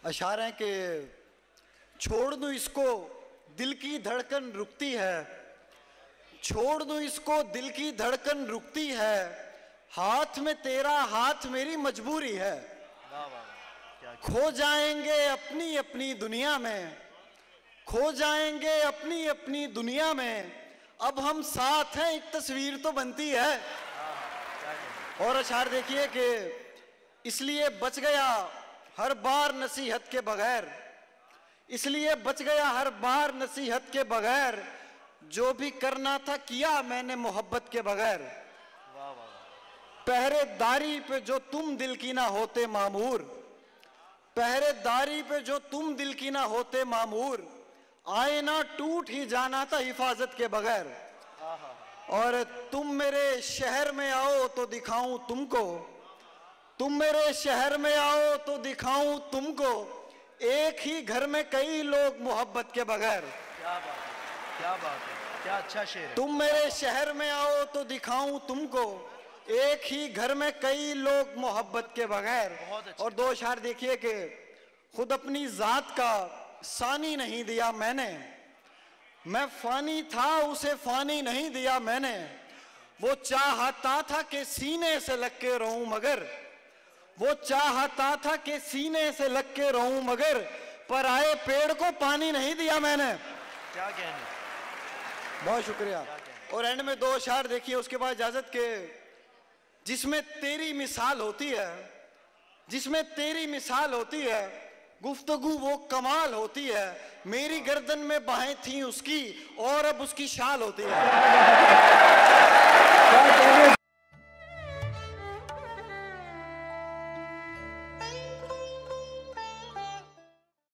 अशार हैं कि छोड़ दूं इसको दिल की धड़कन रुकती है, छोड़ दूं इसको दिल की धड़कन रुकती है, हाथ में तेरा हाथ मेरी मजबूरी है। खो जाएंगे अपनी अपनी दुनिया में, खो जाएंगे अपनी अपनी दुनिया में, अब हम साथ हैं एक तस्वीर तो बनती है। और अशार देखिए कि इसलिए बच गया हर बार नसीहत के बगैर, इसलिए बच गया हर बार नसीहत के बगैर, जो भी करना था किया मैंने मोहब्बत के बगैर। पहरेदारी पे जो तुम दिल की ना होते मामूर, पहरेदारी पे जो तुम दिल की ना होते मामूर, आईना टूट ही जाना था हिफाजत के बगैर। और तुम मेरे शहर में आओ तो दिखाऊं तुमको, तुम मेरे शहर में आओ तो दिखाऊं तुमको, एक ही घर में कई लोग मोहब्बत के बगैर। क्या बात है, क्या बात है, क्या अच्छा शेर है। तुम मेरे शहर में आओ तो दिखाऊं तुमको, एक ही घर में कई लोग मोहब्बत के बगैर। और दो अशार देखिए कि खुद अपनी जात का सानी नहीं दिया मैंने, मैं फानी था उसे फानी नहीं दिया मैंने, वो चाहता था कि सीने से लग के रहूं मगर, वो चाहता था कि सीने से लग के रहूं मगर, पर आए पेड़ को पानी नहीं दिया मैंने। क्या कहने, बहुत शुक्रिया। और एंड में दो अशार देखिए उसके बाद इजाजत के, जिसमें तेरी मिसाल होती है, जिसमें तेरी मिसाल होती है, गुफ्तगू वो कमाल होती है, मेरी गर्दन में बाहें थी उसकी और अब उसकी शाल होती है।